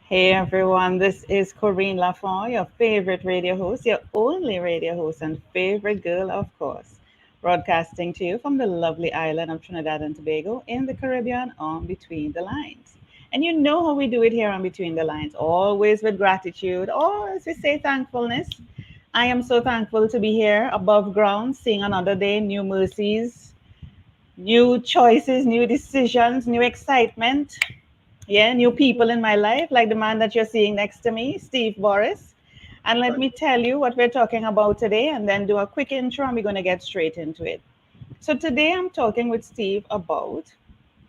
Hey everyone, this is Corine Lafont, your favorite radio host, your only radio host, and favorite girl, of course, broadcasting to you from the lovely island of Trinidad and Tobago in the Caribbean on Between the Lines. And you know how we do it here on Between the Lines, always with gratitude, or as we say, thankfulness. I am so thankful to be here above ground, seeing another day, new mercies, new choices, new decisions, new excitement. Yeah, new people in my life, like the man that you're seeing next to me, Steve Borys. And let me tell you what we're talking about today and then do a quick intro and we're going to get straight into it. So, today I'm talking with Steve about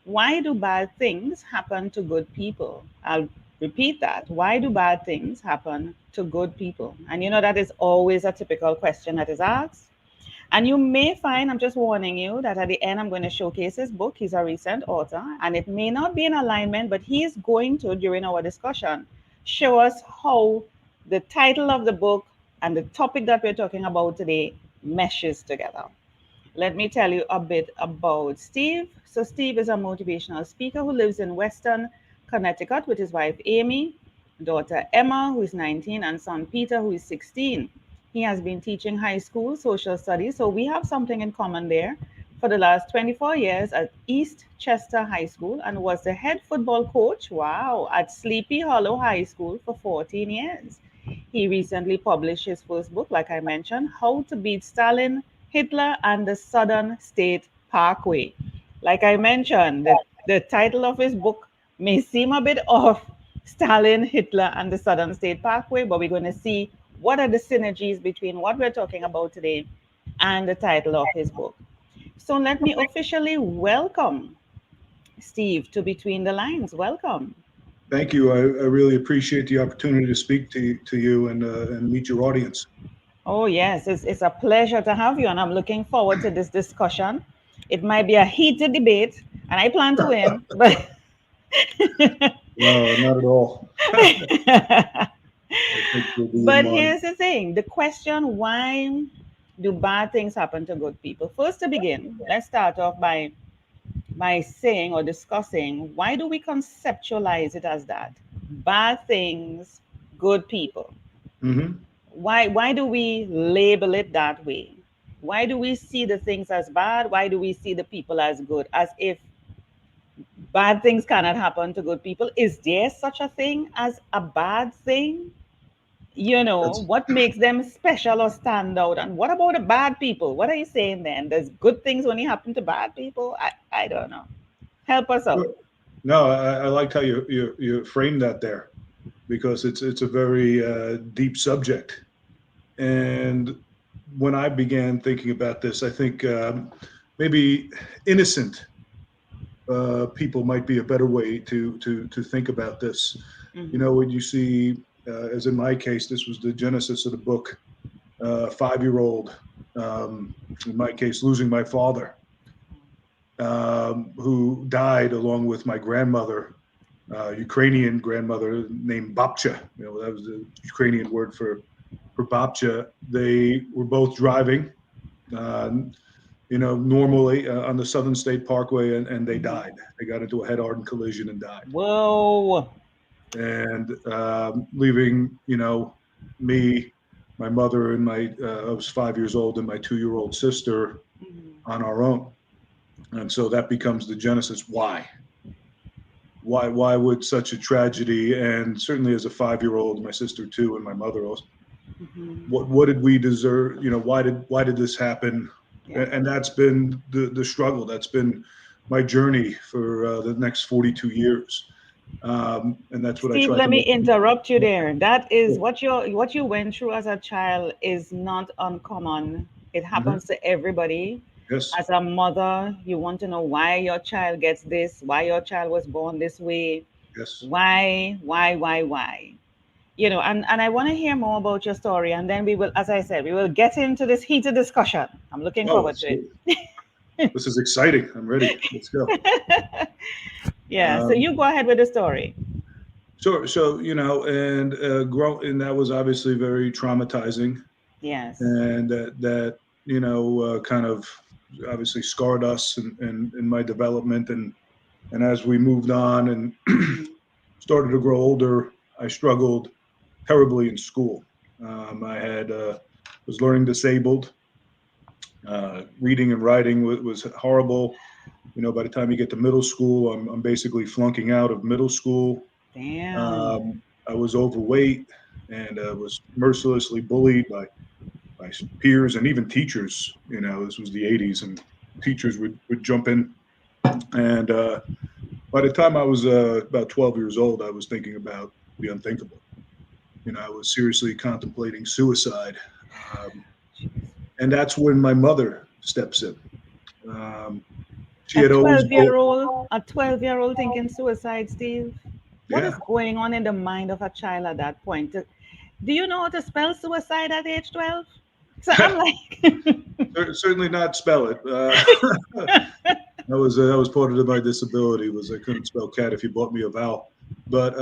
why do bad things happen to good people? I'll repeat that. Why do bad things happen to good people? And you know, that is always a typical question that is asked. And you may find, I'm just warning you, that at the end, I'm going to showcase his book. He's a recent author, and it may not be in alignment, but he is going to, during our discussion, show us how the title of the book and the topic that we're talking about today meshes together. Let me tell you a bit about Steve. So, Steve is a motivational speaker who lives in Weston, Connecticut with his wife Amee, daughter Emma, who is 19, and son Peter, who is 16. He has been teaching high school social studies, so we have something in common there for the last 24 years at Eastchester High School and was the head football coach, wow, at Sleepy Hollow High School for 14 years. He recently published his first book, like I mentioned, How to Beat Stalin, Hitler, and the Southern State Parkway. Like I mentioned, the title of his book may seem a bit off, Stalin, Hitler, and the Southern State Parkway, but we're going to see what are the synergies between what we're talking about today and the title of his book. So let me officially welcome Steve to Between the Lines. Welcome. Thank you. I really appreciate the opportunity to speak to you and meet your audience. Oh, yes, it's a pleasure to have you, and I'm looking forward to this discussion. It might be a heated debate, and I plan to win, but No, not at all. I think we'll be in but line. here's the thing, the question, why do bad things happen to good people? First, to begin, let's start off by saying or discussing, why do we conceptualize it as that? Bad things, good people. Hmm. Why do we label it that way? Why do we see the things as bad? Why do we see the people as good? As if bad things cannot happen to good people. Is there such a thing as a bad thing? You know, That's what makes them special or stand out? And what about the bad people? What are you saying then? Does good things only happen to bad people? I don't know. Help us out. no. I liked how you framed that there because it's a very deep subject. And when I began thinking about this, I think maybe innocent people might be a better way to think about this. You know, Hmm. when you see, as in my case, this was the genesis of the book. 5-year-old, in my case, losing my father, who died along with my grandmother, Ukrainian grandmother named Babcha. You know, that was the Ukrainian word for Babcha. They were both driving, uh, normally on the Southern State Parkway, and they died. They got into a head-on collision and died, Whoa. and leaving, me, my mother, and I was 5 years old, and my 2-year-old sister Mhm. on our own. And so that becomes the genesis. Why would such a tragedy? And certainly as a 5-year-old, my sister too, and my mother also. Mhm. What did we deserve? Why did this happen? Yeah. And that's been the struggle. That's been my journey for the next 42 years. And that's what I Steve, try let to me make. interrupt you there. That is Sure. what you went through as a child is not uncommon. It Mhm. happens to everybody. Yes. As a mother, you want to know why your child gets this, why your child was born this way, Yes. why. You know, and I want to hear more about your story, and then we will, as I said, we will get into this heated discussion. I'm looking Oh, forward to this is exciting. I'm ready. Let's go. it. Yeah, so Um, you go ahead with the story. so and and that was obviously very traumatizing, Yes. and that kind of obviously scarred us in my development, and as we moved on and Mhm. started to grow older, I struggled terribly in school. I had was learning disabled. Reading and writing was horrible. You know, by the time you get to middle school, I'm basically flunking out of middle school. Damn. I was overweight and was mercilessly bullied by peers and even teachers. You know, this was the 80s, and teachers would jump in. And by the time I was about 12 years old, I was thinking about the unthinkable. You know, I was seriously contemplating suicide. Um, and that's when my mother steps in. Um, she A had always 12-year old, a 12-year-old thinking suicide, Steve. What is yeah, going on in the mind of a child at that point? Do you know how to spell suicide at age 12? So I'm like, certainly not spell it. That was part of my disability was I couldn't spell cat if you bought me a vowel. But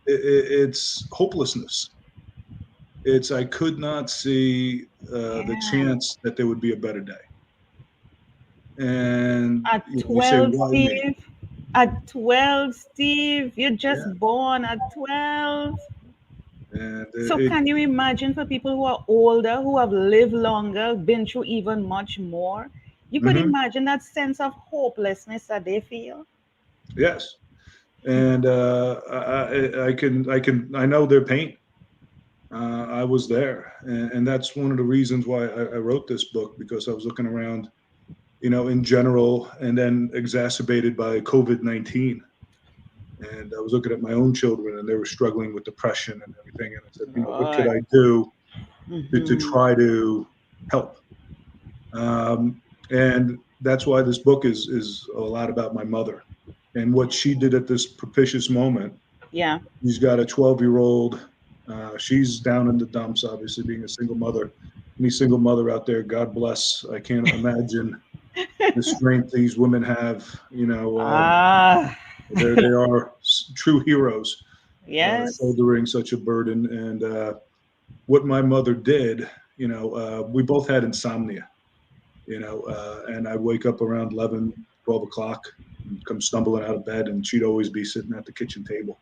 it's hopelessness. It's I could not see the damn. chance that there would be a better day. And At you say, 12, why me? Steve. At 12, Steve. You're Yeah, just born at 12. and So can you imagine for people who are older, who have lived longer, been through even much more? You could mhm, imagine that sense of hopelessness that they feel. yes, and I know their pain. I was there, and that's one of the reasons why I wrote this book because I was looking around, you know, in general, and then exacerbated by COVID-19. And I was looking at my own children, and they were struggling with depression and everything. And I said, you know, what could Right. I do to Hmm. try to help? Um, and that's why this book is a lot about my mother and what she did at this propitious moment. Yeah. She's got a 12-year-old. She's down in the dumps, obviously, being a single mother. Any single mother out there, God bless. I can't imagine the strength these women have. You know, Ah, they are true heroes, yes. shouldering such a burden. And what my mother did, you know, we both had insomnia, you know, and I'd wake up around 11, 12 o'clock and come stumbling out of bed, and she'd always be sitting at the kitchen table.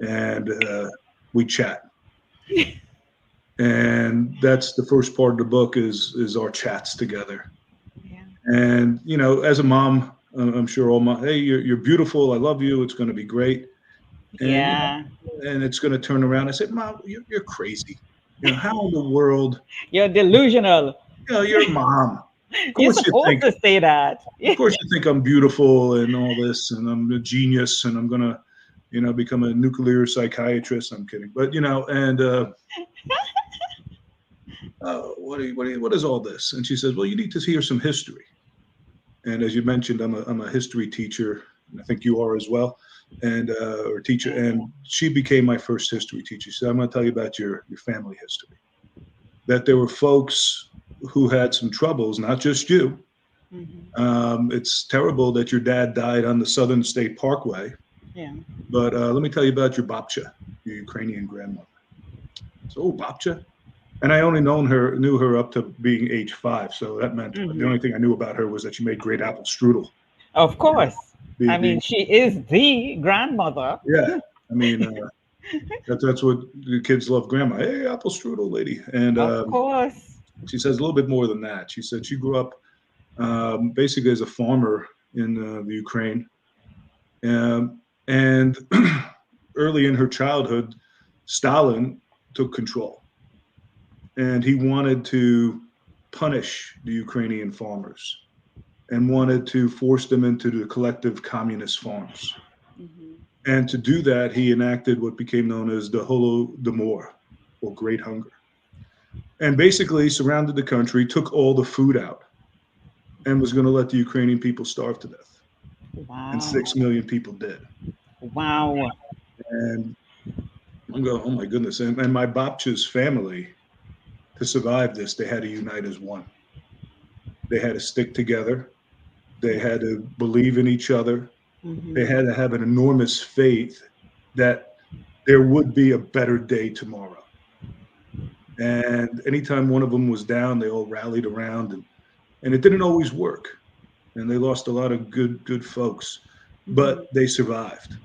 And we chat. And that's the first part of the book is our chats together. Yeah. And you know, as a mom, I'm sure all mom, hey, you're beautiful. I love you. It's going to be great. And you Yeah. know, and it's going to turn around. I said, Mom, you're crazy. You know, how in the world? You're delusional. You know, you're a mom. Of You're course you supposed think. to say that. Of course you think I'm beautiful and all this, and I'm a genius, and I'm gonna, you know, become a nuclear psychiatrist. I'm kidding, but you know, and what is all this? And she says, well, you need to hear some history. And as you mentioned, I'm a history teacher, and I think you are as well, and or teacher. And she became my first history teacher. She said, I'm going to tell you about your family history. That there were folks who had some troubles, not just you. Hmm. It's terrible that your dad died on the Southern State Parkway, Yeah. but let me tell you about your babcha, your Ukrainian grandmother. So, oh, babcha. And I only knew her up to being age 5. So that meant the Hmm. only thing I knew about her was that she made great apple strudel. Of You know, course. I being mean, she is the grandmother. yeah. I mean, that's what the kids love. Grandma, hey, apple strudel lady. And Of course. she says a little bit more than that. She said she grew up basically as a farmer in the Ukraine, and early in her childhood, Stalin took control, and he wanted to punish the Ukrainian farmers and wanted to force them into the collective communist farms. Hmm. And to do that, he enacted what became known as the Holodomor, or Great Hunger, and basically surrounded the country, took all the food out, and was going to let the Ukrainian people starve to death. And Wow. 6 million people did. Wow. And I'm going, oh my goodness. And my Babcha's family, to survive this, they had to unite as one. They had to stick together. They had to believe in each other. They Hmm. had to have an enormous faith that there would be a better day tomorrow. And anytime one of them was down, they all rallied around, and it didn't always work. And they lost a lot of good folks, Hmm. but they survived.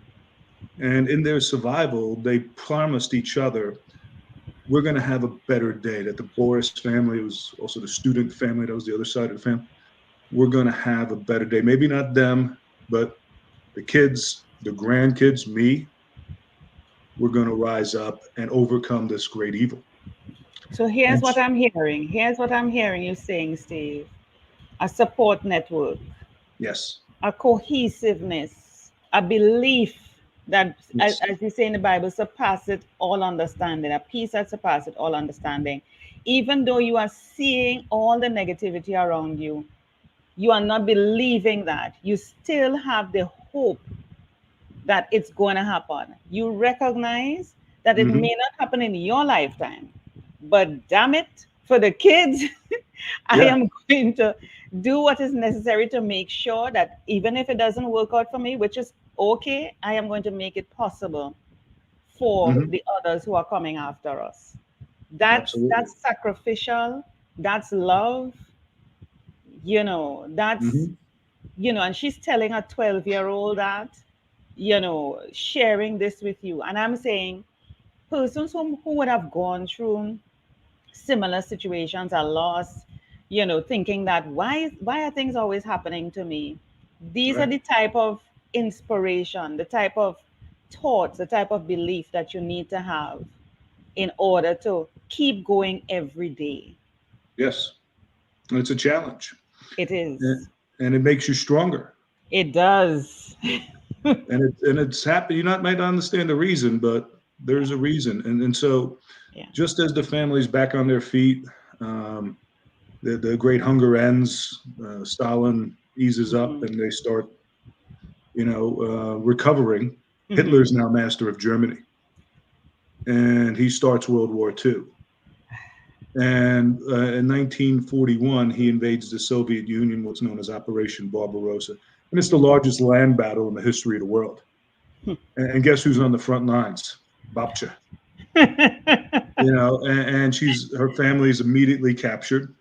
And in their survival, they promised each other, we're going to have a better day. That the Borys family, it was also the student family, that was the other side of the family. We're going to have a better day. Maybe not them, but the kids, the grandkids, me, we're going to rise up and overcome this great evil. So here's And what I'm hearing. Here's what I'm hearing you saying, Steve. A support network, yes, a cohesiveness, a belief that, yes, as you say in the Bible, surpasseth all understanding, a peace that surpasseth all understanding. Even though you are seeing all the negativity around you, you are not believing that. You still have the hope that it's going to happen. You recognize that it hmm may not happen in your lifetime, but damn it, for the kids, I yeah, am going to do what is necessary to make sure that even if it doesn't work out for me, which is okay, I am going to make it possible for hmm the others who are coming after us. That's absolutely. sacrificial. That's love. That's hmm and she's telling a 12-year-old that, sharing this with you. And I'm saying persons who would have gone through similar situations are lost, thinking that why are things always happening to me? These are Right. the type of inspiration, the type of thoughts, the type of belief that you need to have in order to keep going every day. Yes, it's a challenge, It and, is. and it makes you stronger. It does. And it's happy. You not might not understand the reason, but there's a reason. And so, Yeah. just as the family's back on their feet, um, the great hunger ends. Stalin eases up, Hmm. and they start, recovering. Hmm. Hitler's now master of Germany, and he starts World War II. And in 1941, he invades the Soviet Union, what's known as Operation Barbarossa. And it's the largest land battle in the history of the world. And guess who's on the front lines? Babcha. And her family is immediately captured.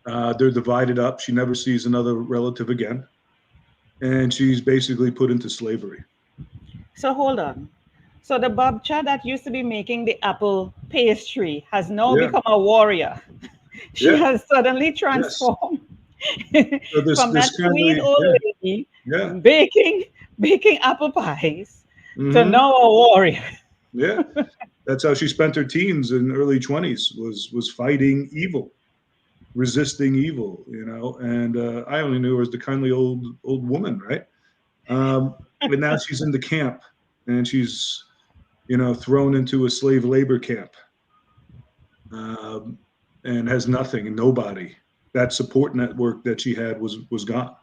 They're divided up. She never sees another relative again. And she's basically put into slavery. So hold on. So the babcha that used to be making the apple pastry has now Yeah. become a warrior. She Yeah. has suddenly Yes. transformed So this from that this sweet kindly, old yeah, lady yeah. baking apple pies to hmm now a warrior. Yeah. That's how she spent her teens and early 20s, was fighting evil, resisting evil, and I only knew her as the kindly old woman, right? And now she's in the camp, and she's thrown into a slave labor camp, um, and has nothing and nobody. That support network that she had was gone.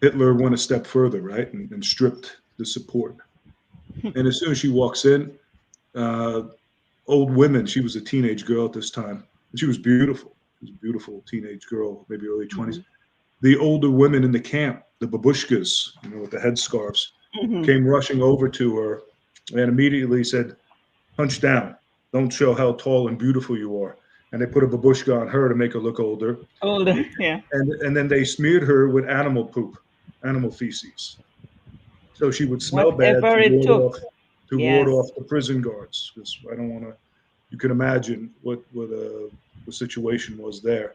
Hitler went a step further, right, and stripped the support. And as soon as she walks in, uh, old women. She was a teenage girl at this time. And she was beautiful. She was a beautiful teenage girl, maybe early 20s. Mhm, The older women in the camp, the babushkas, with the headscarves, mhm. came rushing over to her and immediately said, "Hunch down. Don't show how tall and beautiful you are." And they put a babushka on her to make her look older. Older, yeah. And then they smeared her with animal poop, animal feces. So she would smell bad Whatever it took. to ward Yes. off the prison guards. Because I don't want to. You can imagine what the situation was there,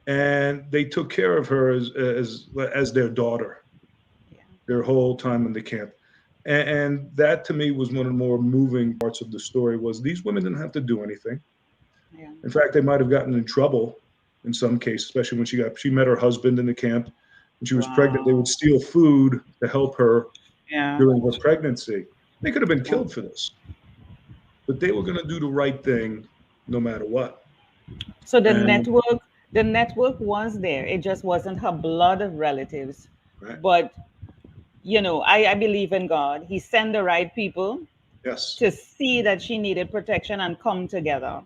and they took care of her as their daughter Yeah. their whole time in the camp. And that to me was one of the more moving parts of the story. Was these women didn't have to do anything. Yeah. In fact, they might have gotten in trouble in some cases, especially when she met her husband in the camp. When she was pregnant, they would Wow. steal food to help her Yeah. during her pregnancy. They could have been Yeah. killed for this, but they were going to do the right thing no matter what. So the And network, the network was there. It just wasn't her blood relatives. right, But I believe in God. He sent the right people yes, to see that she needed protection and come together.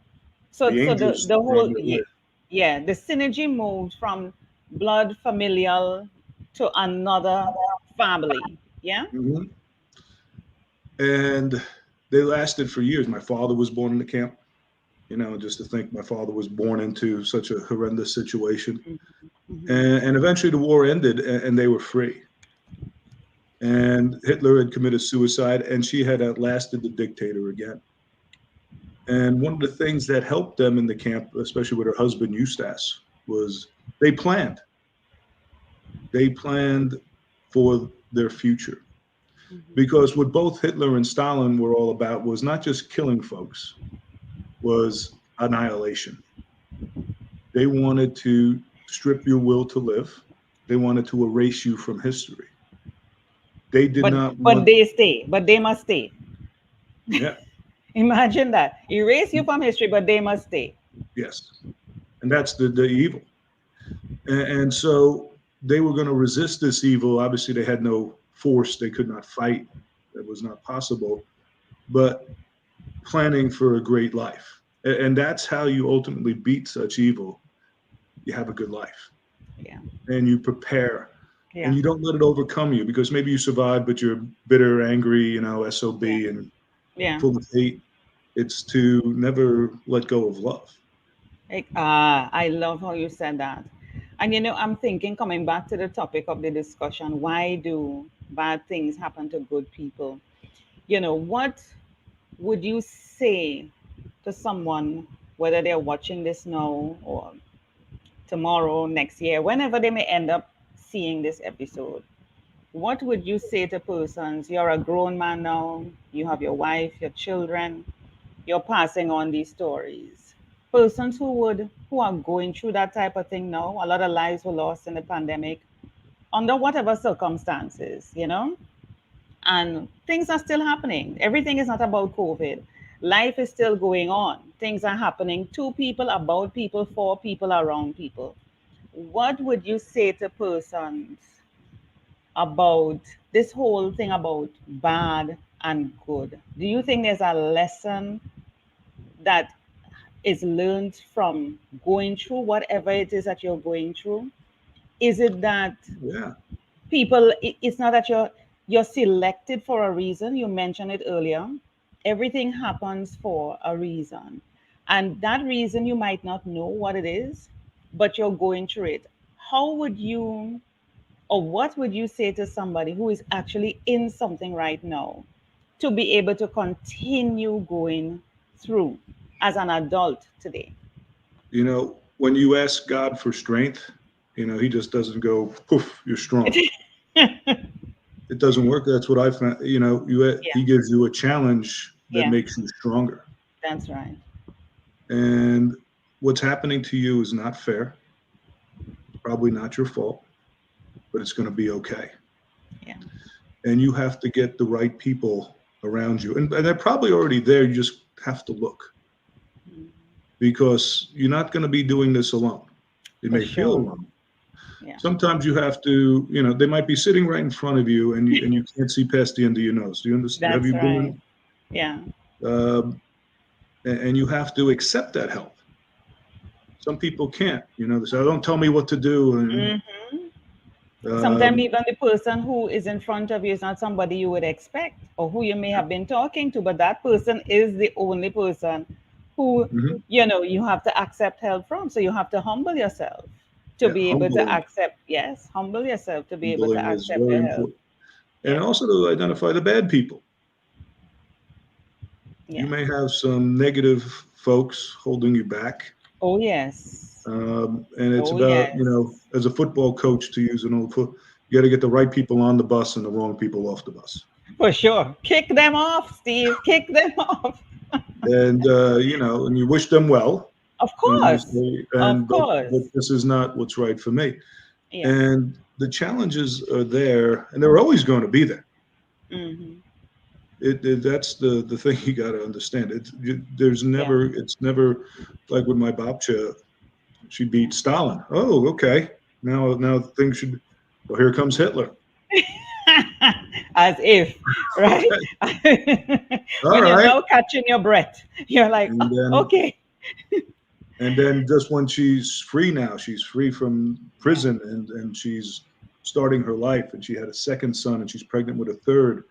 So the so angels the were on whole, their way. yeah, the synergy moved from blood familial to another family. Yeah. hmm And they lasted for years. My father was born in the camp. Just to think my father was born into such a horrendous situation. Mhm. And eventually the war ended, and they were free. and Hitler had committed suicide, and she had outlasted the dictator again. And one of the things that helped them in the camp, especially with her husband Eustace, was they planned. They planned for their future. Because what both Hitler and Stalin were all about was not just killing folks, was annihilation. They wanted to strip your will to live. They wanted to erase you from history. They did not But want, they stay. But they must stay. yeah, Imagine that. Erase you from history, but they must stay. yes. And that's the evil. And so they were going to resist this evil. Obviously, they had no force. They could not fight. That was not possible. But planning for a great life. And that's how you ultimately beat such evil. You have a good life. Yeah. And you prepare. Yeah. And you don't let it overcome you, because maybe you survive, but you're bitter, angry, SOB, Yeah. and Yeah. full of hate. It's to never let go of love. I love how you said that. And I'm thinking, coming back to the topic of the discussion, why do bad things happen to good people? What would you say to someone, whether they're watching this now or tomorrow, next year, whenever they may end up seeing this episode? What would you say to persons? You're a grown man now, you have your wife, your children, you're passing on these stories. Persons who are going through that type of thing now, a lot of lives were lost in the pandemic, under whatever circumstances, and things are still happening. Everything is not about COVID. Life is still going on. Things are happening to people, about people, for people, around people. What would you say to persons about this whole thing about bad and good? Do you think there's a lesson that is learned from going through whatever it is that you're going through? Is it that Yeah. people, it's not that you're selected for a reason? You mentioned it earlier. Everything happens for a reason, and that reason you might not know what it is, but you're going through it. How would you, or what would you say to somebody who is actually in something right now, to be able to continue going through as an adult today? When you ask God for strength, he just doesn't go, poof, you're strong. It doesn't work. That's what I found. Yeah, He gives you a challenge that yeah, makes you stronger. that's right. And what's happening to you is not fair, probably not your fault, but it's going to be okay. Yeah, And you have to get the right people around you. And they're probably already there. You just have to look, because you're not going to be doing this alone. You for may feel sure. alone. Yeah, Sometimes you have to, they might be sitting right in front of you, and you can't see past the end of your nose. Do you understand? Have that's you right. been Yeah, um, and you have to accept that help. Some people can't, they say, "Oh, don't tell me what to do." And sometimes um, even the person who is in front of you is not somebody you would expect or who you may have been talking to, but that person is the only person who mhm, you have to accept help from. So you have to humble yourself to yeah, be able to humbling, accept. Yes, humble yourself to be able to humbling is accept very the help. important, and Yeah, also to identify the bad people. You yeah. may have some negative folks holding you back, Oh yes. and it's Oh about, yes. as a football coach, to use an old foot, you got to get the right people on the bus and the wrong people off the bus. For sure. Kick them off, Steve. Kick them off. And and you wish them well, Of and you course. say, Of and but course. this is not what's right for me. Yeah. And the challenges are there, and they're always going to be there. Hmm. That's the thing you got to understand. Yeah. It's never like with my babcha, she Yeah. beat Stalin. Oh, okay. Now things should. Well, here comes Hitler. As if, right? Okay, all When you're right. now catching your breath, you're like, And oh, then okay. just when she's free now, she's free from Yeah. prison, and she's starting her life, and she had a second son, and she's pregnant with a third,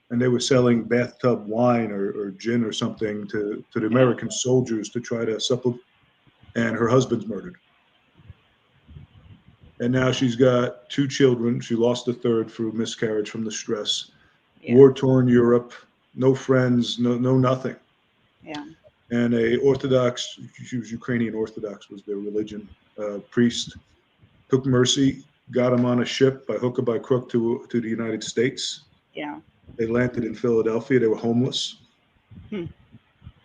and they were selling bathtub wine or gin or something to the Yeah. American soldiers to try to supplement, and her husband's murdered. And now she's got two children. She lost a third through miscarriage from the stress. Yeah. War-torn Europe, no friends, no nothing. Yeah. And a Orthodox, she was Ukrainian Orthodox, was their religion, priest, took mercy, got him on a ship by hook or by crook to the United States. Yeah. They landed in Philadelphia. They were homeless. Hmm.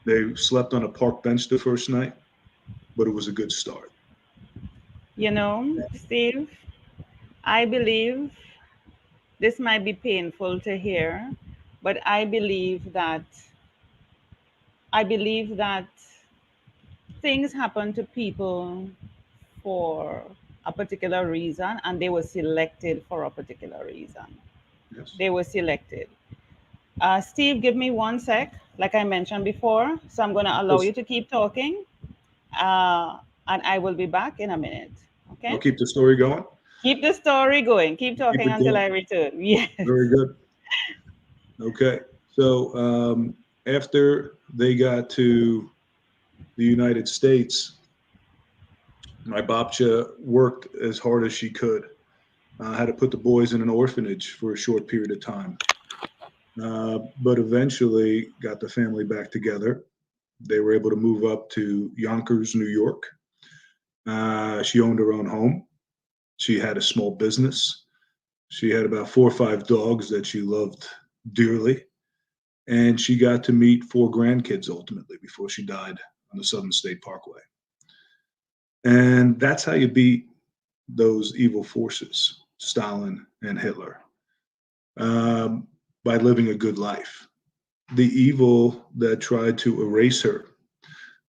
They slept on a park bench the first night, but it was a good start. You know, Steve, I believe this might be painful to hear, but I believe that things happen to people for a particular reason, and they were selected for a particular reason. Yes. They were selected. Steve, give me one sec, like I mentioned before. So I'm going to allow Yes. you to keep talking, uh, and I will be back in a minute. I'll Okay? keep the story going. Keep the story going. Keep Keep talking it until going. I return. Yes. Very good. Okay. So after they got to the United States, my babcha worked as hard as she could. Had to put the boys in an orphanage for a short period of time, but eventually got the family back together. They were able to move up to Yonkers, New York. She owned her own home. She had a small business. She had about 4 or 5 dogs that she loved dearly. And she got to meet 4 grandkids ultimately before she died on the Southern State Parkway. And that's how you beat those evil forces, Stalin and Hitler, um, by living a good life. The evil that tried to erase her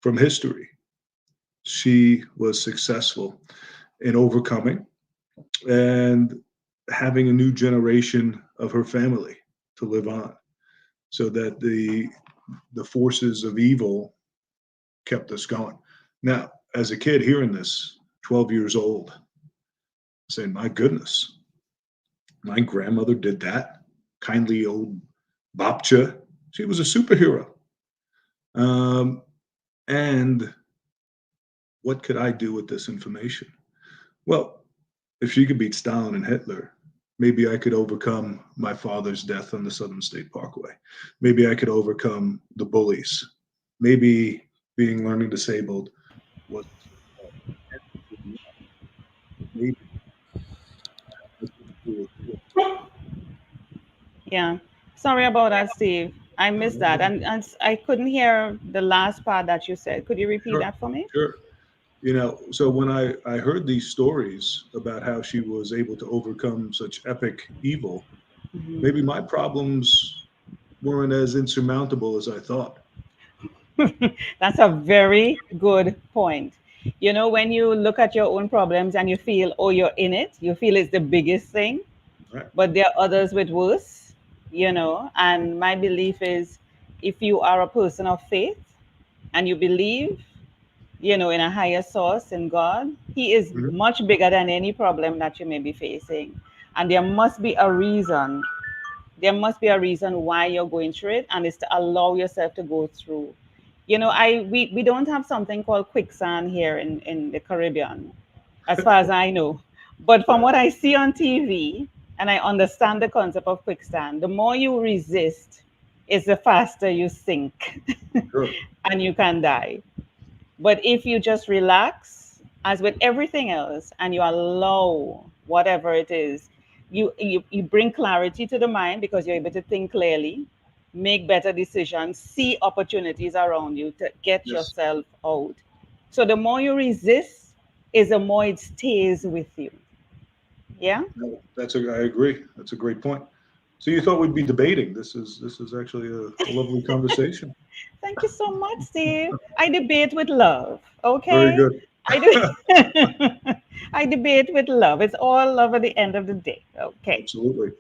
from history, she was successful in overcoming and having a new generation of her family to live on, so that the forces of evil kept us going. Now, as a kid hearing this, 12 years old, saying, my goodness, my grandmother did that. Kindly old Babcha. She was a superhero. Um, and what could I do with this information? Well, if she could beat Stalin and Hitler, maybe I could overcome my father's death on the Southern State Parkway. Maybe I could overcome the bullies. Maybe being learning disabled was maybe I could do it. Yeah. Sorry about that, Steve. I missed that. And I couldn't hear the last part that you said. Could you repeat Sure, that for me? sure. So when I heard these stories about how she was able to overcome such epic evil, Mhm. maybe my problems weren't as insurmountable as I thought. That's a very good point. You know, when you look at your own problems and you feel, oh, you're in it, you feel it's the biggest thing, Right? but there are others with worse, And my belief is if you are a person of faith and you believe, in a higher source, in God, He is Mhm. much bigger than any problem that you may be facing. And there must be a reason. There must be a reason why you're going through it, and it's to allow yourself to go through. We don't have something called quicksand here in the Caribbean, as far as I know. But from Right. what I see on TV, and I understand the concept of quicksand, the more you resist, is the faster you sink Sure. and you can die. But if you just relax, as with everything else, and you allow whatever it is, you bring clarity to the mind because you're able to think clearly, make better decisions, see opportunities around you to get Yes. yourself out. So the more you resist, is the more it stays with you. Yeah. No, I agree. That's a great point. So you thought we'd be debating. This is actually a lovely conversation. Thank you so much, Steve. I debate with love. Very Okay. good. I do. I debate with love. It's all love at the end of the day. Okay. Absolutely.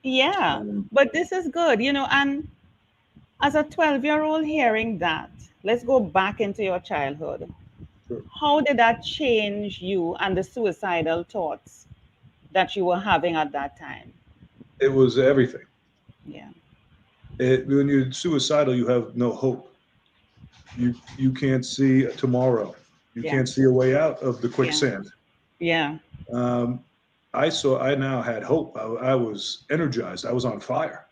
Yeah. Um, But this is good, and as a 12-year-old hearing that, let's go back into your childhood. sure. How did that change you and the suicidal thoughts that you were having at that time? It was everything. Yeah. When you're suicidal, you have no hope. You can't see tomorrow. You Yeah. can't see a way out of the Yeah. quicksand. Yeah. um, I now had hope. I was energized. I was on fire.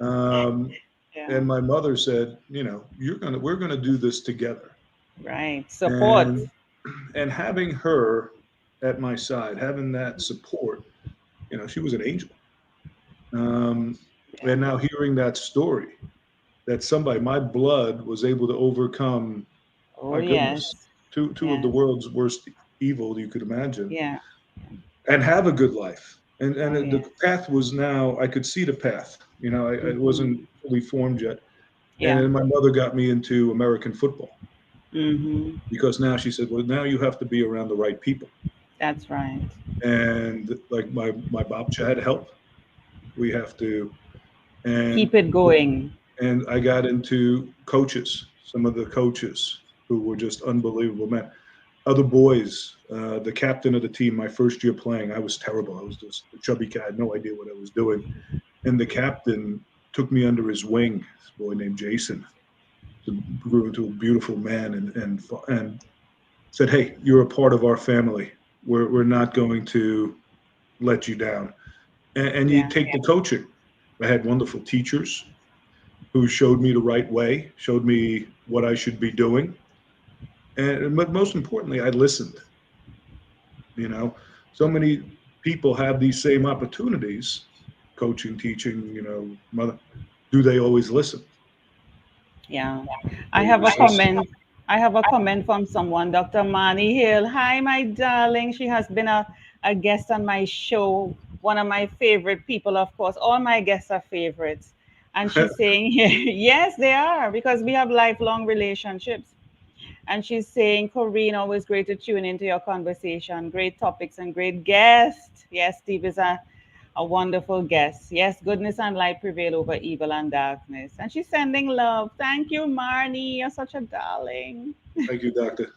Um, Yeah. and my mother said, we're gonna do this together. Right. Support. And having her at my side, having that support, she was an angel. Um, Yeah. and now hearing that story, that somebody, my blood was able to overcome, Oh my goodness, yes. two of the Yes. world's worst evil you could imagine, Yeah. and have a good life. Oh And the yes. path was now, I could see the path. I wasn't Mm-hmm. fully formed yet. And Yeah. then my mother got me into American football Mm-hmm. because now she said, well, now you have to be around the right people. That's right. And like my babcha had help. We have to, and Keep it going. I got into coaches, some of the coaches who were just unbelievable, man. Other boys, the captain of the team, my first year playing, I was terrible. I was just a chubby cat, I had no idea what I was doing. And the captain took me under his wing, this boy named Jason, grew into a beautiful man, and said, "Hey, you're a part of our family. We're not going to let you down." And you Yeah. take the coaching. I had wonderful teachers who showed me the right way, showed me what I should be doing, and but most importantly, I listened. You know, so many people have these same opportunities, coaching, teaching. Mother, do they always listen? Yeah. I They have a resist. comment. I have a comment from someone, Dr. Mani Hill. Hi, my darling. She has been a guest on my show. One of my favorite people, of course. All my guests are favorites. And she's saying here, yes, they are, because we have lifelong relationships. And she's saying, Corine, always great to tune into your conversation. Great topics and great guest. Yes, Steve is a wonderful guest. Yes, goodness and light prevail over evil and darkness. And she's sending love. Thank you, Marnie. You're such a darling. Thank you, doctor.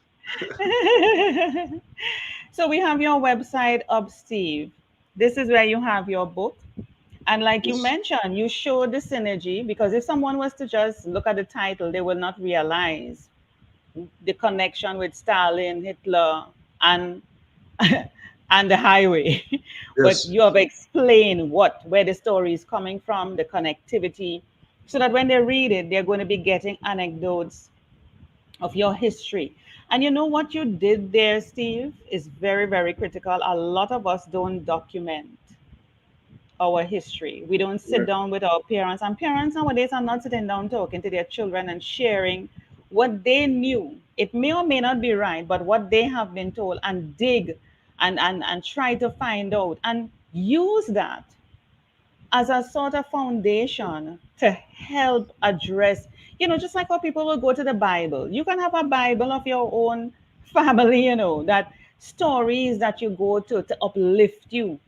So we have your website up, Steve. This is where you have your book. And like you Yes, mentioned, you show the synergy because if someone was to just look at the title, they will not realize the connection with Stalin, Hitler, and and the highway. But yes, you have explained where the story is coming from, the connectivity, so that when they read it, they're going to be getting anecdotes of your history. And you know what you did there, Steve, is very, very critical. A lot of us don't document our history. We don't sit correct. down with our parents. And parents nowadays are not sitting down talking to their children and sharing what they knew. It may or may not be right, but what they have been told, and dig and try to find out and use that as a sort of foundation to help address, just like how people will go to the Bible. You can have a Bible of your own family, that stories that you go to uplift you,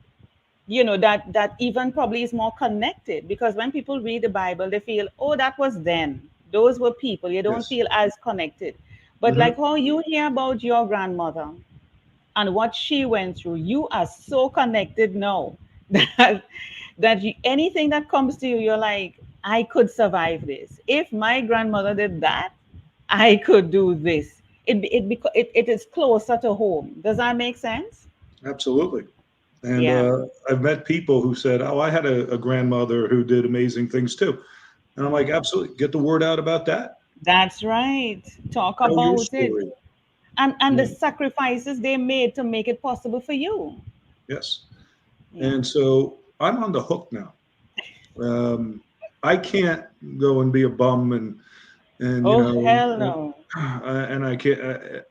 that even probably is more connected, because when people read the Bible they feel, oh, that was then, those were people, you don't Yes. feel as connected. But like Hmm. how you hear about your grandmother and what she went through, you are so connected now that anything that comes to you, you're like, I could survive this. If my grandmother did that, I could do this. It is closer to home. Does that make sense? Absolutely. And Yeah. I've met people who said, "Oh, I had a grandmother who did amazing things too." And I'm like, "Absolutely, get the word out about that. That's right. Talk Tell your about it. story." And the Yeah. sacrifices they made to make it possible for you. Yes. Yeah. And so I'm on the hook now. Um, I can't go and be a bum and Oh, hell no. and I can't.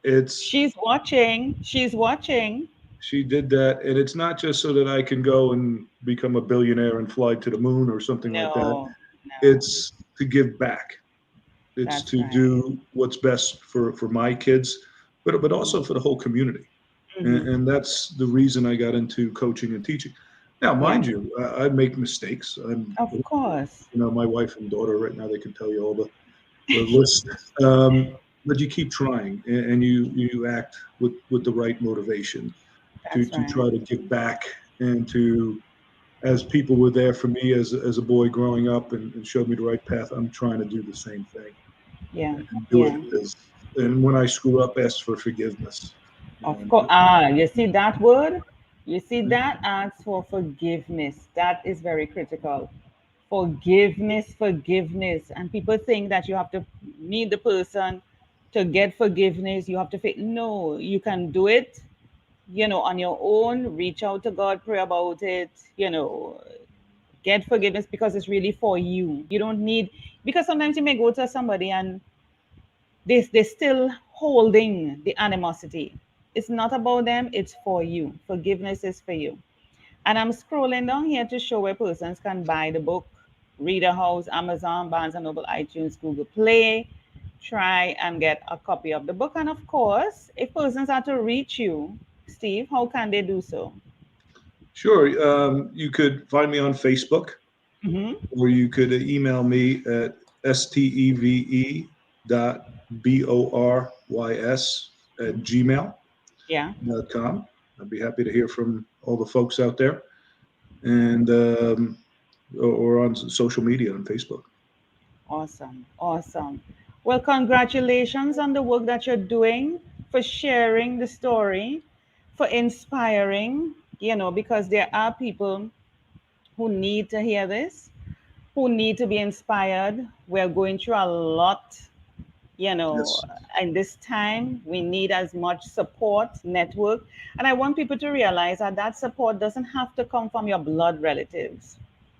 It's She's watching. She's watching. She did that, and it's not just so that I can go and become a billionaire and fly to the moon or something like that. No, no. It's to give back. It's That's to right. do what's best for my kids, but also for the whole community. Hmm. And that's the reason I got into coaching and teaching. Now, Yeah. mind you, I make mistakes. Of course. My wife and daughter right now, they can tell you all the list. But you keep trying, and you act with the right motivation That's to right. try to give back, and to, as people were there for me as a boy growing up, and showed me the right path. I'm trying to do the same thing Yeah. and do it Yeah. and when I screw up, ask for forgiveness. Of And course, you see that word? You see that asks for forgiveness. That is very critical. Forgiveness, forgiveness. And people think that you have to meet the person to get forgiveness. You have to fit. No, you can do it, on your own. Reach out to God, pray about it, get forgiveness because it's really for you. You don't need, because sometimes you may go to somebody and they're still holding the animosity. It's not about them, it's for you. Forgiveness is for you. And I'm scrolling down here to show where persons can buy the book: Reader House, Amazon, Barnes and Noble, iTunes, Google Play. Try and get a copy of the book. And of course, if persons are to reach you, Steve, how can they do so? sure, you could find me on Facebook, Hmm. or you could email me at steve.borys@gmail.com. Yeah, I'd be happy to hear from all the folks out there, and or on social media on Facebook. awesome, awesome. Well, congratulations on the work that you're doing, for sharing the story, for inspiring, because there are people who need to hear this, who need to be inspired. We're going through a lot, you know, Yes, and this time we need as much support network. And I want people to realize that that support doesn't have to come from your blood relatives.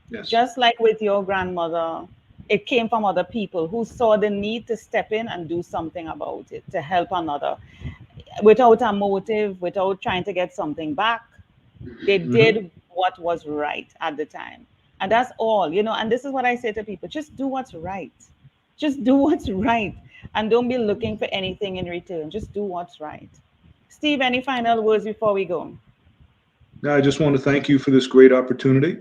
yes. Just like with your grandmother, it came from other people who saw the need to step in and do something about it, to help another without a motive, without trying to get something back. They Hmm. did what was right at the time. And that's all, and this is what I say to people: just do what's right. Just do what's right. And don't be looking for anything in return. Just do what's right. Steve, any final words before we go? Now, I just want to thank you for this great opportunity,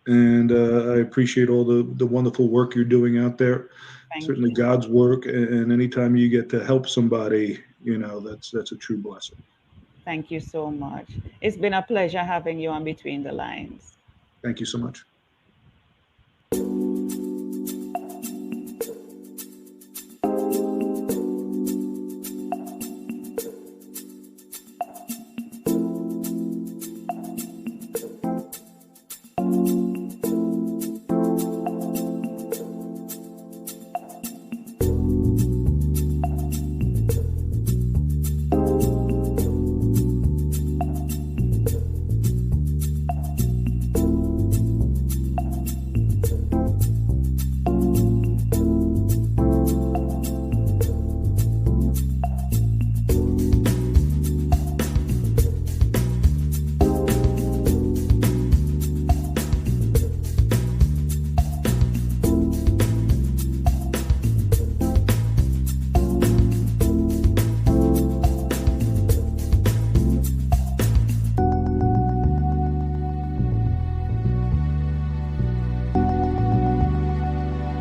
and I appreciate all the wonderful work you're doing out there. Thank Certainly, you. God's work, and anytime you get to help somebody, that's a true blessing. Thank you so much. It's been a pleasure having you on Between the Lines. Thank you so much.